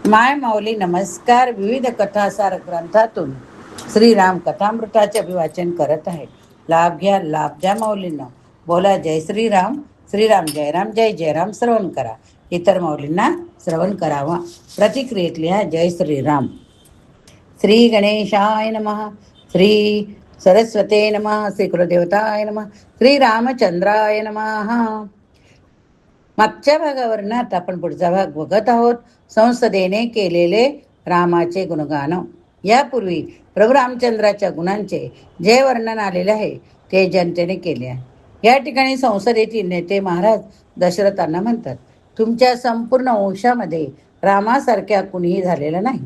माय माऊली नमस्कार. विविध कथासार ग्रंथातून श्रीराम कथामृताचे अभिवाचन करत आहे. लाभ घ्या, लाभ द्या माऊलींना. बोला जय श्रीराम. श्रीराम जय राम, जय जय राम. श्रवण करा, इतर माऊलींना श्रवण करावा. प्रतिक्रियेत लिहा जय श्रीराम. श्री गणेशाय नमः. श्री सरस्वते नमः. श्री कुलदेवताय नमः. श्री रामचंद्राय नमः. मागच्या भागावरनं आता आपण पुढचा भाग बघत आहोत. संसदेने केलेले रामाचे गुणगान. यापूर्वी प्रभू रामचंद्राच्या गुणांचे जे वर्णन आलेले आहे ते जनतेने केले आहे. या ठिकाणी संसदेतील नेते महाराज दशरथांना म्हणतात, तुमच्या संपूर्ण वंशामध्ये रामासारख्या कुणीही झालेलं नाही.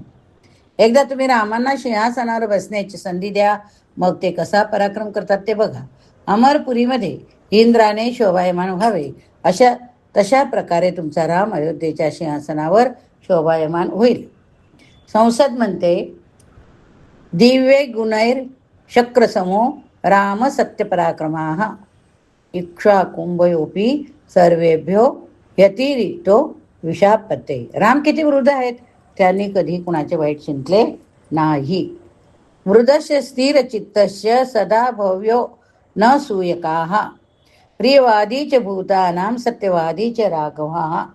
एकदा तुम्ही रामांना सिंहासनावर बसण्याची संधी द्या, मग ते कसा पराक्रम करतात ते बघा. अमरपुरीमध्ये इंद्राने शोभायमान व्हावे तशा प्रकारे तुमचा राम अयोध्येच्या सिंहासनावर शोभायमान होईल. संसद म्हणते, दिव्य गुणैर शक्रसमो राम सत्यपराक्रमाः इक्ष्वाकुंभयोपी सर्वेभ्यो यतिरिक्तो विशापते. राम किती वृद्ध आहेत, त्यांनी कधी कुणाचे वाईट चिंतले नाही. वृद्धस्य स्थिर चित्तस्य सदा भव्यो न सूयकाः प्रियवादीच भूतानां सत्यवादीच राघवा.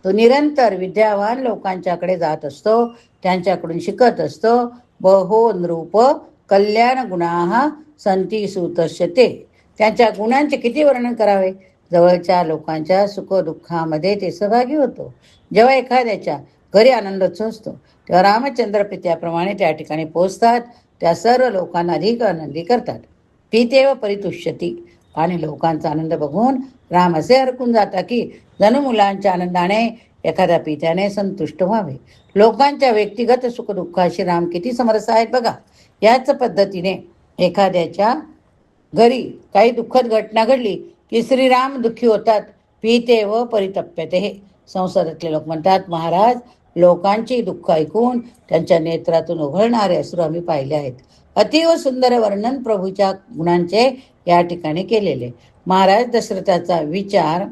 तो निरंतर विद्यावान लोकांच्याकडे जात असतो, त्यांच्याकडून शिकत असतो. बहो नृप कल्याण गुणाः संती सुतश्यते. त्यांच्या गुणांचे किती वर्णन करावे. जवळच्या लोकांच्या सुखदुःखामध्ये ते सहभागी होतो. जेव्हा एखाद्याच्या घरी आनंदोत्सव असतो तेव्हा रामचंद्र पित्याप्रमाणे त्या ठिकाणी पोहोचतात. त्या सर्व लोकांना अधिक आनंदी करतात. पितेव परितुष्यती. आणि लोकांचा आनंद बघून राम असे हरकून जाता की जणू मुलांच्या आनंदाने एखाद्या पित्याने संतुष्ट व्हावे. लोकांच्या व्यक्तिगत सुखदुःखाशी राम किती समरस आहेत बघा. याच पद्धतीने एखाद्याच्या घरी काही दुःखद घटना घडली की श्रीराम दुःखी होतात. पिते व परितप्यते. संसदातले लोक म्हणतात, महाराज, लोकांची दुःख ऐकून त्यांच्या नेत्रातून उघळणारे अश्रू आम्ही पाहिले आहेत. अतिव सुंदर वर्णन प्रभूच्या गुणांचे या ठिकाणी केलेले. महाराज दशरथाचा विचार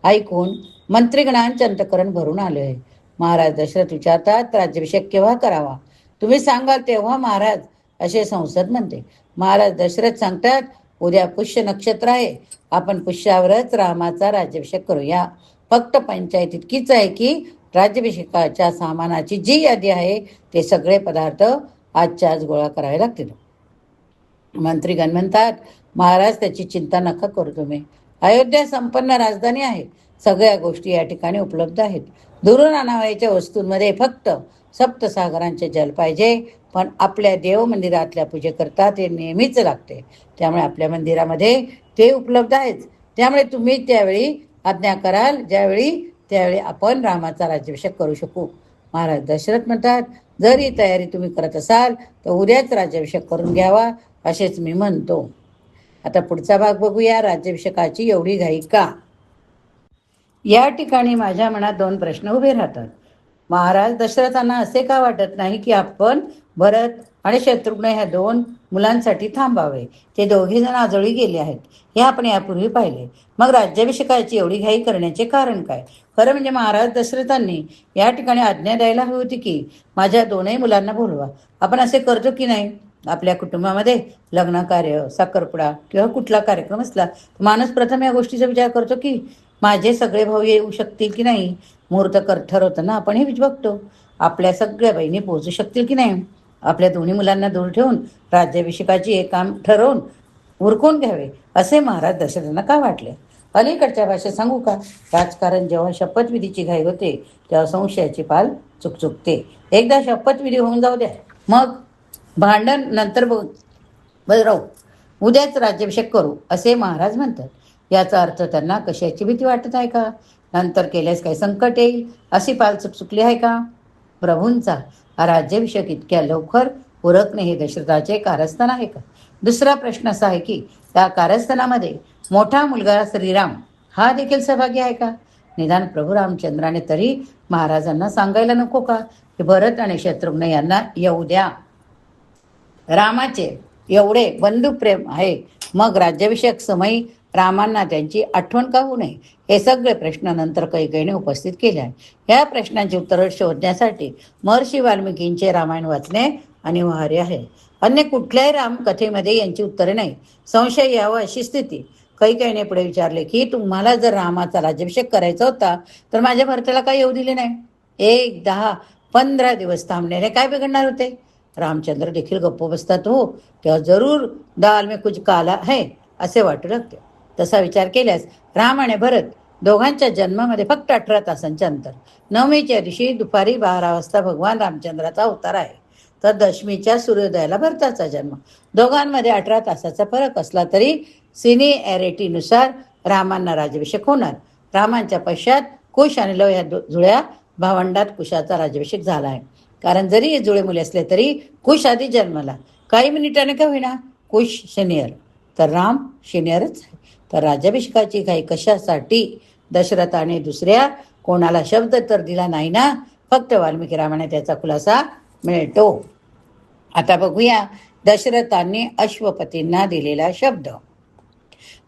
ऐकून मंत्रीगणांचे अंतःकरण भरून आले आहे. महाराज दशरथ विचारतात, राज्याभिषेक केव्हा करावा, तुम्ही सांगाल तेव्हा महाराज, असे संसद म्हणते. महाराज दशरथ सांगतात, उद्या पुष्य नक्षत्र आहे, आपण पुष्यावरच रामाचा राज्याभिषेक करूया. फक्त पंचायत इतकीच आहे की राज्याभिषेकाच्या सामानाची जी यादी आहे ते सगळे पदार्थ आजच्या आज गोळा करावे लागतील. मंत्रीगण म्हणतात, महाराज त्याची चिंता नका करू तुम्ही. अयोध्या संपन्न राजधानी आहे. सगळ्या गोष्टी या ठिकाणी उपलब्ध आहेत. दुरून आणावयाच्या वस्तूंमध्ये फक्त सप्तसागरांचे जल पाहिजे. पण आपल्या देव मंदिरातल्या पूजेकरता ते नेहमीच लागते. त्यामुळे आपल्या मंदिरामध्ये ते उपलब्ध आहेच. त्यामुळे तुम्ही त्यावेळी आज्ञा कराल त्यावेळी आपण रामाचा राज्याभिषेक करू शकू. महाराज दशरथ म्हणतात, जर ही तयारी तुम्ही करत असाल तर उद्याच राज्याभिषेक करून घ्यावा, असेच मी म्हणतो. आता पुढचा भाग बघूया. राज्याभिषेकाची एवढी घाई का. या ठिकाणी माझ्या मनात दोन प्रश्न उभे राहतात. महाराज दशरथांना असे का वाटत नाही की आपण भरत आणि शत्रुघ्न ह्या दोन मुलांसाठी थांबावे. ते दोघे जण आजोळी गेले आहेत, हे आपण यापूर्वी पाहिले. मग राज्याभिषेकाची एवढी घाई करण्याचे कारण काय. खरं म्हणजे महाराज दशरथांनी या ठिकाणी आज्ञा द्यायला हवी होती की माझ्या दोनही मुलांना बोलवा. आपण असे करतो की नाही. आपल्या कुटुंबामध्ये लग्न कार्य, साखरपुडा किंवा कुठला कार्यक्रम असला माणूस प्रथम या गोष्टीचा विचार करतो की माझे सगळे भाऊ येऊ शकतील की नाही. मुहूर्त ठरवताना आपण हे बघतो, आपल्या सगळ्या बहिणी पोहोचू शकतील की नाही. आपल्या दोन्ही मुलांना दूर ठेवून राज्याभिषेकाची एक काम ठरवून उरकून घ्यावे, असे महाराज दशरथांना का वाटले. अलीकडच्या भाषेत सांगू का, राजकारण जेव्हा शपथविधीची घाई होते तेव्हा संशयाची पाल चुकचुकते. एकदा शपथविधी होऊन जाऊ द्या, मग भांडण नंतर राहू. उद्याच राज्याभिषेक करू असे महाराज म्हणतात. याचा अर्थ त्यांना कशाची भीती वाटत आहे का. नंतर केल्यास काही संकट येईल अशी पाल चुकचुकली आहे का. प्रभूंचा हा राज्याभिषेक इतक्या लवकर उरकणे हे दशरथाचे कारस्थान आहे का. दुसरा प्रश्न असा आहे की त्या कारस्थानामध्ये मोठा मुलगा श्रीराम हा देखील सहभागी आहे का. निदान प्रभू रामचंद्राने तरी महाराजांना सांगायला नको का की भरत आणि शत्रुघ्न यांना येऊ द्या. रामाचे एवढे बंधुप्रेम आहे, मग राज्याभिषेक समयी रामांना त्यांची आठवण का होऊ नये, हे सगळे प्रश्न नंतर कैकेयीने उपस्थित केले आहे. या प्रश्नांची उत्तरं शोधण्यासाठी महर्षी वाल्मिकींचे रामायण वाचणे अनिवार्य आहे. अन्य कुठल्याही रामकथेमध्ये यांची उत्तरे नाही. संशय यावं अशी स्थिती. कैकेयीने पुढे विचारले की तुम्हाला जर रामाचा राज्याभिषेक करायचा होता तर माझ्या भरताला काय येऊ दिले नाही? 1, 10, 15 दिवस थांबण्याने काय बिघडणार होते? रामचंद्र देखील गप्प बसतात हो, तेव्हा जरूर दाल में कुछ काला है असे वाटू लागते. तसा विचार केल्यास राम आणि भरत दोघांच्या जन्मामध्ये फक्त 18 तासांचे अंतर. नवमीच्या दिवशी दुपारी 12 वाजता भगवान रामचंद्राचा अवतार आहे, तर दशमीच्या सूर्योदयाला भरताचा जन्म. दोघांमध्ये 18 तासाचा फरक असला तरी सिनियरिटीनुसार रामांना राज्याभिषेक होणार. रामांच्या पश्चात कुश आणि लव या जुळ्या भावंडात कुशाचा राज्याभिषेक झाला आहे. कारण जरी हे जुळे मुले असले तरी कुश आधी जन्मला. काही मिनिटाने का होईना कुश सिनियर, तर राम सिनियरच आहे. तर राज्याभिषेकाची घाई कशासाठी? दशरथाने दुसऱ्या कोणाला शब्द तर दिला नाही ना, फक्त वाल्मिकी रामाने त्याचा खुलासा मिळतो. आता बघूया दशरथांनी अश्वपतींना दिलेला शब्द.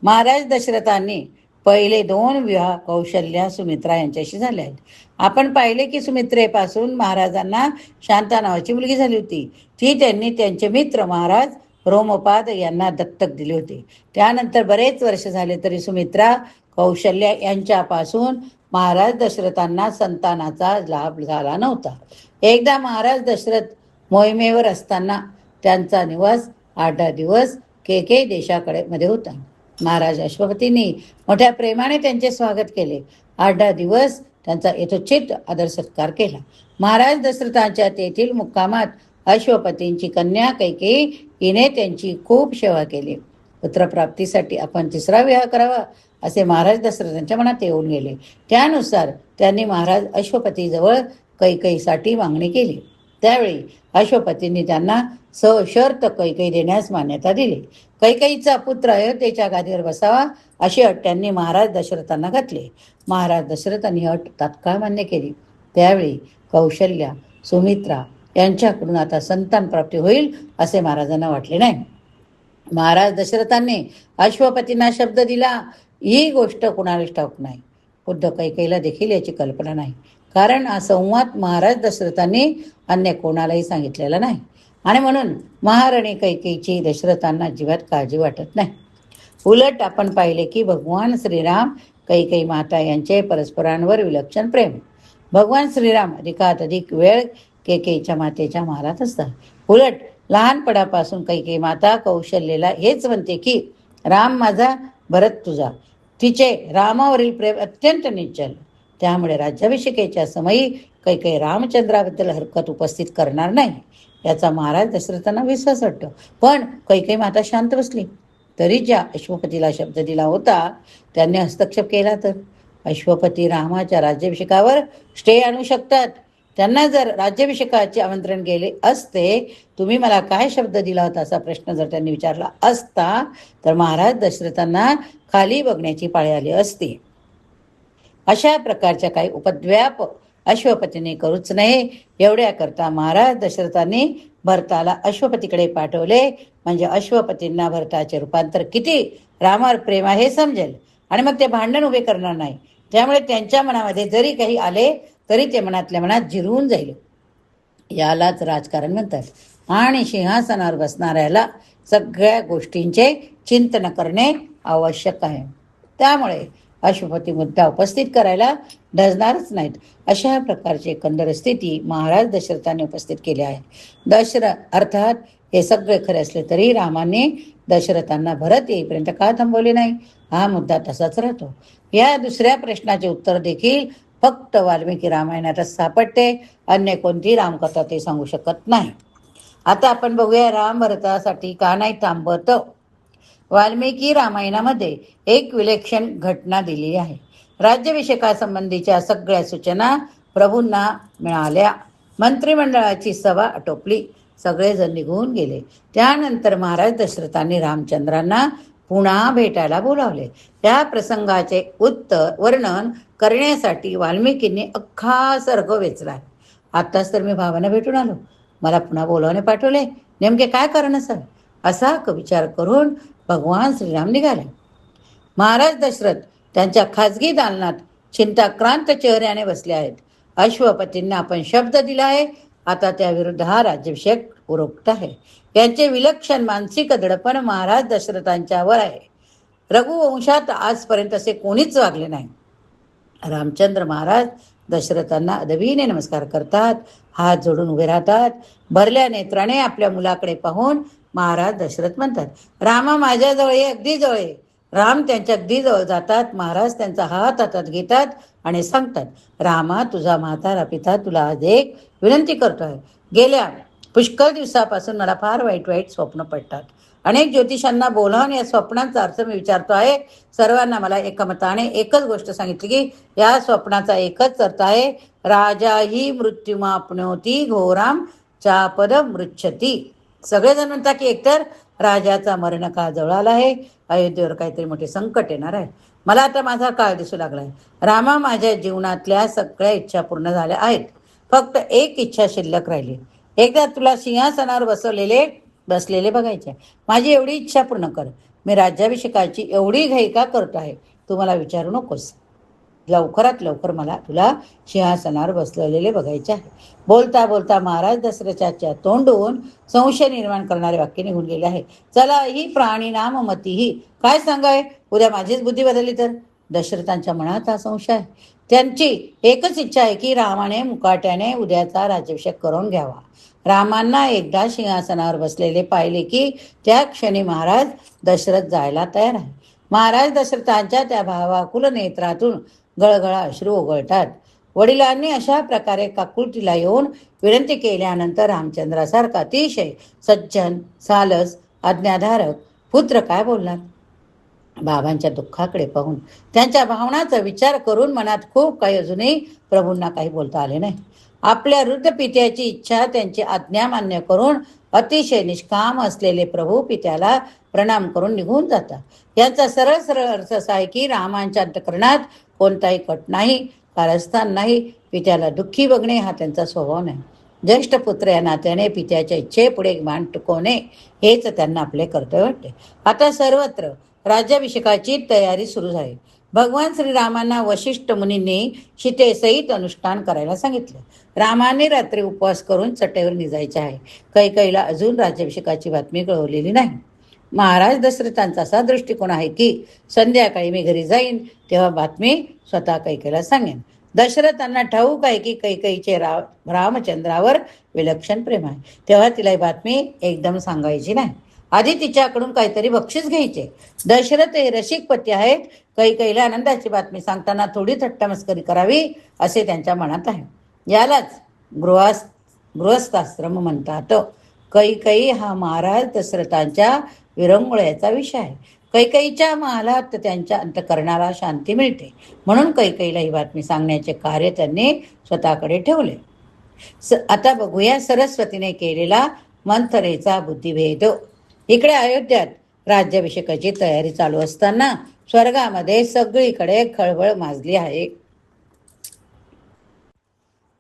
महाराज दशरथांनी पहिले 2 विवाह कौशल्या सुमित्रा यांच्याशी झाले आहेत. आपण पाहिले की सुमित्रेपासून महाराजांना शांता नावाची मुलगी झाली होती. ती त्यांनी त्यांचे मित्र महाराज रोमपाद यांना दत्तक दिले होते. त्यानंतर बरेच वर्ष झाले तरी सुमित्रा कौशल्या यांच्यापासून महाराज दशरथांना संतानाचा लाभ झाला नव्हता. एकदा महाराज दशरथ मोहिमेवर असताना त्यांचा निवास 8 दिवस केके देशाकडे मध्ये होता. महाराज अश्वपतींनी मोठ्या प्रेमाने त्यांचे स्वागत केले. 8 दिवस त्यांचा यथोचित आदर सत्कार केला. महाराज दशरथांच्या तेथील मुक्कामात अश्वपतींची कन्या कैकेयी हिने त्यांची खूप सेवा केली. पुत्रप्राप्तीसाठी आपण 3रा विवाह करावा असे महाराज दशरथांच्या मनात येऊन गेले. त्यानुसार त्यांनी महाराज अश्वपतीजवळ कैकेयीसाठी मागणी केली. त्यावेळी अश्वपतींनी त्यांना सशर्त कैकेयी देण्यास मान्यता दिली. कैकेयीचा पुत्र अयोध्येच्या गादीवर बसावा अशी अट त्यांनी महाराज दशरथांना घातली. महाराज दशरथांनी अट तात्काळ मान्य केली. त्यावेळी कौशल्या सुमित्रा यांच्याकडून आता संतान प्राप्ती होईल असे महाराजांना वाटले नाही. महाराज दशरथांनी अश्वपतींना शब्द दिला ही गोष्ट कुणालाच ठाऊक नाही. खुद्द कैकेयीला देखील याची कल्पना नाही. कारण हा संवाद महाराज दशरथांनी अन्य कोणालाही सांगितलेला नाही आणि म्हणून महाराणी कैकेयीची दशरथांना अजिबात काळजी वाटत नाही. उलट आपण पाहिले की भगवान श्रीराम कैकेयी माता यांचे परस्परांवर विलक्षण प्रेम. भगवान श्रीराम अधिक वेळ कैकेयीच्या मातेच्या महालात असतात. उलट लहानपणापासून कैकेयी माता कौशल्येला हेच म्हणते की राम माझा भरत तुझा. तिचे रामावरील प्रेम अत्यंत निश्चल. त्यामुळे राज्याभिषेकाच्या समयी कैकेयी रामचंद्राबद्दल हरकत उपस्थित करणार नाही याचा महाराज दशरथांना विश्वास वाटतो. पण कैकेयी माता शांत बसली. तरी ज्या अश्वपतीला शब्द दिला होता त्यांनी हस्तक्षेप केला तर अश्वपती रामाच्या राज्याभिषेकावर स्टे आणू शकतात. त्यांना जर राज्याभिषेकाचे आमंत्रण गेले असते, तुम्ही मला काय शब्द दिला होता असा प्रश्न जर त्यांनी विचारला असता तर महाराज दशरथांना खाली बघण्याची पाळी आली असती. अशा प्रकारच्या काही उपद्व्याप अश्वपतीने करूच नये एवढ्याकरता महाराज दशरथांनी भरताला अश्वपतीकडे पाठवले. म्हणजे अश्वपतींना भरताचे रूपांतर किती रामावर प्रेम आहे हे समजेल आणि मग ते भांडण उभे करणार नाही. त्यामुळे त्यांच्या मनामध्ये जरी काही आले तरी ते मनातल्या मनात जिरवून जाईल. यालाच राजकारण म्हणतात. आणि सिंहासनावर बसणाऱ्याला सगळ्या गोष्टींचे चिंतन करणे आवश्यक आहे. त्यामुळे अश्वपती मुद्दा उपस्थित करायला धजणारच नाहीत. अशा प्रकारची एकंदर स्थिती महाराज दशरथांनी उपस्थित केली आहे. अर्थात हे सगळे खरे असले तरी रामाने दशरथांना भरत येईपर्यंत का थांबवले नाही हा मुद्दा तसाच राहतो. या दुसऱ्या प्रश्नाचे उत्तर देखील फक्त वाल्मिकी रामायणातच सापडते. अन्य कोणती रामकथा ते सांगू शकत नाही. आता आपण बघूया राम भरतासाठी का नाही थांबत. वाल्मिकी रामायणामध्ये एक विलक्षण घटना दिली आहे. राज्याभिषेकासंबंधीच्या सगळ्या सूचना प्रभूंना मिळाल्या. मंत्रिमंडळाची सभा आटोपली. सगळेजण निघून गेले. त्यानंतर महाराज दशरथांनी रामचंद्रांना पुन्हा भेटायला बोलावले. त्या प्रसंगाचे वर्णन करण्यासाठी वाल्मिकींनी अख्खा सर्ग वेचला. आताच तर मी भावांना भेटून आलो, मला पुन्हा बोलावणे पाठवले, नेमके काय कारण असावे असा विचार करून भगवान श्रीराम निघाले. महाराज दशरथ त्यांच्या खाजगी दालनात चिंताक्रांत चेहऱ्याने बसले आहेत. अश्वपतींना आपण शब्द दिला आहे, आता त्याविरुद्ध हा राज्याभिषेक उपरोक्त आहे. यांचे विलक्षण मानसिक दडपण महाराज दशरथांच्यावर आहे. रघुवंशात आजपर्यंत असे कोणीच वागले नाही. रामचंद्र महाराज दशरथांना अदबीने नमस्कार करतात, हात जोडून उभे राहतात. भरल्या नेत्राने आपल्या मुलाकडे पाहून महाराज दशरथ म्हणतात, रामा माझ्या जवळ ये, अगदी जवळ ये. राम त्यांच्या अगदी जवळ जातात. महाराज त्यांचा हात हातात घेतात आणि सांगतात, रामा तुझा म्हातारा पिता तुला आज एक विनंती करतोय. गेल्या पुष्कळ दिवसापासून मला फार वाईट वाईट स्वप्न पडतात. अनेक ज्योतिषांना बोलावून या स्वप्नांचा अर्थ मी विचारतो आहे. सर्वांना मला एकमताने एकच गोष्ट सांगितली की या स्वप्नाचा एकच अर्थ आहे, राजा ही मृत्युमापनोती घोराम चापद मृच्छती. सगळेजण म्हणतात की एकतर राजाचा मरण काळ जवळ आला आहे, अयोध्येवर काहीतरी मोठे संकट येणार आहे. मला आता माझा काळ दिसू लागलाय. रामा माझ्या जीवनातल्या सगळ्या इच्छा पूर्ण झाल्या आहेत. फक्त एक इच्छा शिल्लक राहिली. एकदा तुला सिंहासनावर बसलेले बघायचे. माझी एवढी इच्छा पूर्ण कर. मी राज्याभिषेकाची एवढी घाई का करतो आहे तू मला विचारू नकोस. लवकरात लवकर मला तुला सिंहासनावर बसलेले बघायचे आहे. बोलता बोलता महाराज दशरथाच्या तोंडून संशय निर्माण करणारे वाक्य निघून गेले आहे. चला ही प्राणी नाम मती ही, काय सांगाय, उद्या माझीच बुद्धी बदलली तर. दशरथांच्या मनात हा संशय आहे. त्यांची एकच इच्छा आहे की रामाने मुकाट्याने उद्याचा राज्याभिषेक करून घ्यावा. रामांना एकदा सिंहासनावर बसलेले पाहिले की त्या क्षणी महाराज दशरथ जायला तयार आहे. महाराज दशरथांच्या त्या भावाकुल नेत्रातून गळगळा अश्रू ओघळतात. वडिलांनी अशा प्रकारे काकुळतीला येऊन विनंती केल्यानंतर रामचंद्रासारखा अतिशय सज्जन, सालस, आज्ञाधारक पुत्र काय बोलणार. बाबांच्या दुःखाकडे पाहून त्यांच्या भावनांचा विचार करून मनात खूप काही अजूनही प्रभूंना काही बोलता आले नाही. आपल्या वृद्ध पित्याची इच्छा त्यांची आज्ञा मान्य करून अतिशय निष्काम असलेले प्रभू पित्याला प्रणाम करून निघून जातात. याचा सरळ सरळ अर्थ असा आहे की रामांच्या अंतःकरणात कोणताही कट नाही, कारस्थान नाही. पित्याला दुःखी बघणे हा त्यांचा स्वभाव नाही. ज्येष्ठ पुत्र या नात्याने पित्याच्या इच्छेपुढे मान टिकवणे हेच त्यांना आपले कर्तव्य वाटते. आता सर्वत्र राज्याभिषेकाची तयारी सुरू झाली. भगवान श्रीरामांना वशिष्ठ मुनींनी सीतेसहित अनुष्ठान करायला सांगितले. रामाने रात्री उपवास करून चटेवर निजायचे आहे. कैकेयीला अजून राज्याभिषेकाची बातमी कळवलेली नाही. महाराज दशरथांचा असा दृष्टिकोन आहे की संध्याकाळी मी घरी जाईन तेव्हा बातमी स्वतः कैकेयीला सांगेन. दशरथांना ठाऊक आहे की कैकेयीचे रामचंद्रावर विलक्षण प्रेम आहे, तेव्हा तिला ही बातमी एकदम सांगायची नाही. आधी तिच्याकडून काहीतरी बक्षीस घ्यायचे. दशरथ हे रसिक पती आहेत. कैकेयीला आनंदाची बातमी सांगताना थोडी थट्टामस्करी करावी असे त्यांच्या मनात आहे. यालाच गृहस्थाश्रम म्हणतात. कैकेयी हा महाराज दशरथांच्या विरंगुळ्याचा विषय आहे. कैकेयीच्या महालात त्यांच्या अंतःकरणाला शांती मिळते, म्हणून कैकेयीला ही बातमी सांगण्याचे कार्य त्यांनी स्वतःकडे ठेवले. आता बघूया सरस्वतीने केलेला मंथरेचा बुद्धिभेद. इकडे अयोध्यात राज्याभिषेकाची तयारी चालू असताना स्वर्गामध्ये सगळीकडे खळबळ माजली आहे.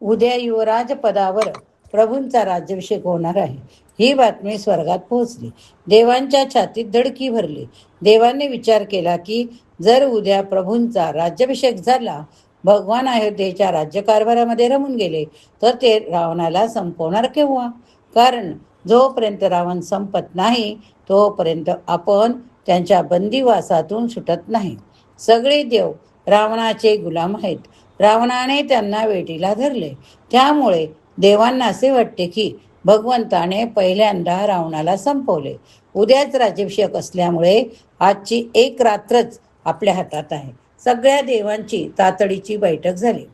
उद्या युवराज पदावर प्रभूंचा राज्याभिषेक होणार आहे ही बातमी स्वर्गात पोहोचली. देवांच्या छातीत धडकी भरली. देवांनी विचार केला की जर उद्या प्रभूंचा राज्याभिषेक झाला, भगवान अयोध्येच्या राज्यकारभारामध्ये रमून गेले तर ते रावणाला संपवणार केव्हा. कारण जोपर्यंत रावण संपत नाही तोपर्यंत आपण त्यांच्या बंदिवासातून सुटत नाही. सगळे देव रावणाचे गुलाम आहेत. रावणाने त्यांना वेटीला धरले. त्यामुळे देवांना असे वाटते की भगवंताने पहिल्यांदा रावणाला संपवले. उद्याच राज्याभिषेक असल्यामुळे आजची एक रात्रच आपल्या हातात आहे. सगळ्या देवांची तातडीची बैठक झाली.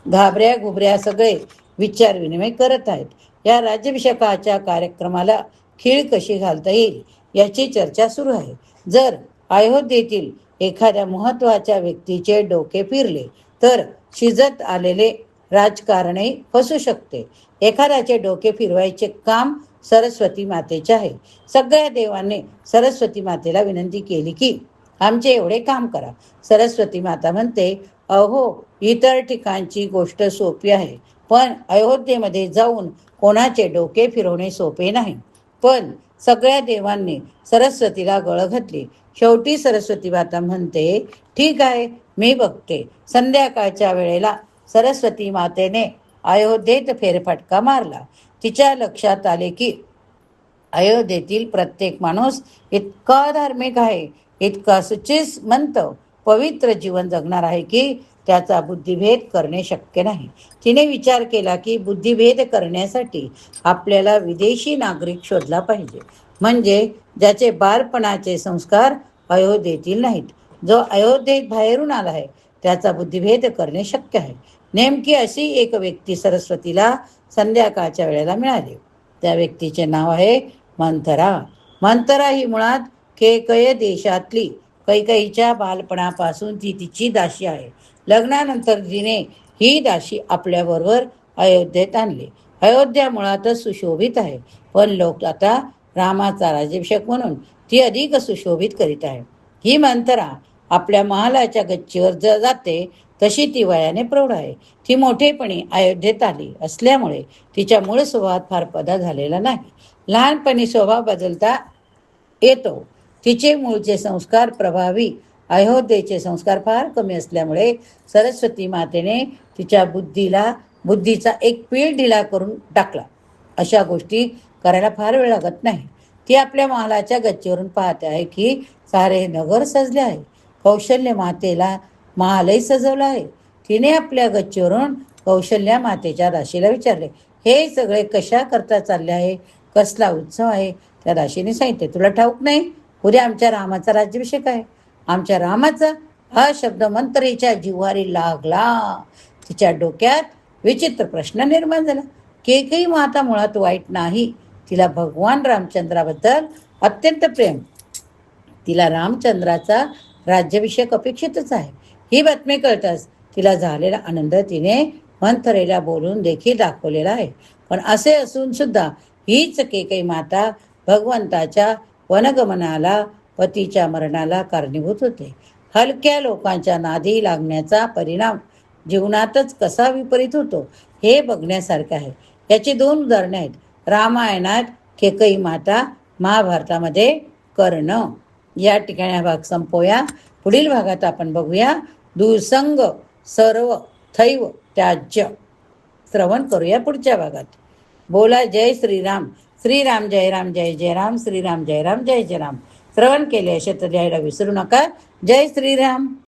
घाबऱ्या घुबऱ्या सगळे विचार विनिमय करत आहेत. या राज्याभिषेकाच्या कार्यक्रमाला खीळ कशी घालता येईल याची चर्चा सुरू आहे. जर अयोध्येतील एखाद्या महत्त्वाच्या व्यक्तीचे डोके फिरले तर शिजत आलेले राजकारणी फसू शकते. एखाद्याचे डोके फिरवायचे काम सरस्वती मातेचे आहे. सगळ्या देवांनी सरस्वती मातेला विनंती केली की आमचे एवढे काम करा. सरस्वती माता म्हणते, अहो इतर ठिकाणची गोष्ट सोपी आहे, पण अयोध्येमध्ये जाऊन कोणाचे डोके फिरवणे सोपे नाही. पण सगळ्या देवांनी सरस्वतीला गळ घातली. शेवटी सरस्वती माता म्हणते, ठीक आहे, मी बघते. संध्याकाळच्या वेळेला सरस्वती मातेने अयोध्येत फेरफटका मारला. तिच्या लक्षात आले की अयोध्येतील प्रत्येक माणूस इतका धार्मिक आहे, इतका सुचिमंत पवित्र जीवन जगणार आहे की त्याचा बुद्धिभेद करणे शक्य नाही. तिने विचार केला की बुद्धिभेद करण्यासाठी आपल्याला विदेशी नागरिक शोधला पाहिजे, म्हणजे ज्याचे बालपणाचे संस्कार अयोध्येतील नाहीत. जो अयोध्येत बाहेरून आला आहे त्याचा बुद्धिभेद करणे शक्य आहे. नेमकी अशी एक व्यक्ती सरस्वतीला संध्याकाळच्या वेळेला मिळाली. त्या व्यक्तीचे नाव आहे मंथरा. मंथरा ही मुळात केकय देशातली कैकईच्या बालपणापासून ती तिची दासी आहे. लग्नानंतर तिने ही दासी आपल्याबरोबर अयोध्येत आणली. अयोध्या मुळातच सुशोभित आहे, पण लोक आता रामाचा राज्याभिषेक म्हणून ती अधिक सुशोभित करीत आहे. ही मंथरा आपल्या महालाच्या गच्चीवर जाते तशी ती वयाने प्रौढ आहे. ती मोठेपणी अयोध्येत आली असल्यामुळे तिच्या मूळ स्वभावात फार बदल झालेला नाही. लहानपणी स्वभाव बदलता येतो. तिचे मूळचे संस्कार प्रभावी, अयोध्येचे संस्कार फार कमी असल्यामुळे सरस्वती मातेने तिच्या बुद्धीचा एक पीळ ढिला करून टाकला. अशा गोष्टी करायला फार वेळ लागत नाही. ती आपल्या महालाच्या गच्चीवरून पाहते आहे की सारे नगर सजले आहे. कौशल्य मातेला महालही सजवला आहे. तिने आपल्या गच्चीवरून कौशल्या मातेच्या दासीला विचारले, हे सगळे कशा करता चालले आहे? कसला उत्सव आहे? त्या दासीने सांगितले, तुला ठाऊक नाही, उद्या आमच्या रामाचा राज्याभिषेक आहे. आमच्या रामाचा हा शब्द मंत्रीच्या जिव्हारी लागला. तिच्या डोक्यात विचित्र प्रश्न निर्माण झाला. केकई माता मुळात वाईट नाही. तिला भगवान रामचंद्राबद्दल अत्यंत प्रेम. तिला रामचंद्राचा राज्याभिषेक अपेक्षितच आहे. ही बातमी कळताच तिला झालेला आनंद तिने मंथरेला बोलून देखील दाखवलेला आहे. पण असे असून सुद्धा हीच केकई माता भगवंताच्या वनगमनाला, पतीच्या मरणाला कारणीभूत होते. हलक्या लोकांच्या नादी लागण्याचा परिणाम जीवनातच कसा विपरीत होतो हे बघण्यासारखे आहे. याची 2 उदाहरणे आहेत. रामायणात केकई माता, महाभारतामध्ये कर्ण. या ठिकाणी हा भाग संपवूया. पुढील भागात आपण बघूया दुसंग सर्व थैव त्याज्य. श्रवण करूया पुढच्या भागात. बोला जय श्रीराम. श्रीराम जय राम, जय जय राम. श्रीराम जय राम, जय जय राम. श्रवण केले असे तर लिहायला विसरू नका. जय श्रीराम.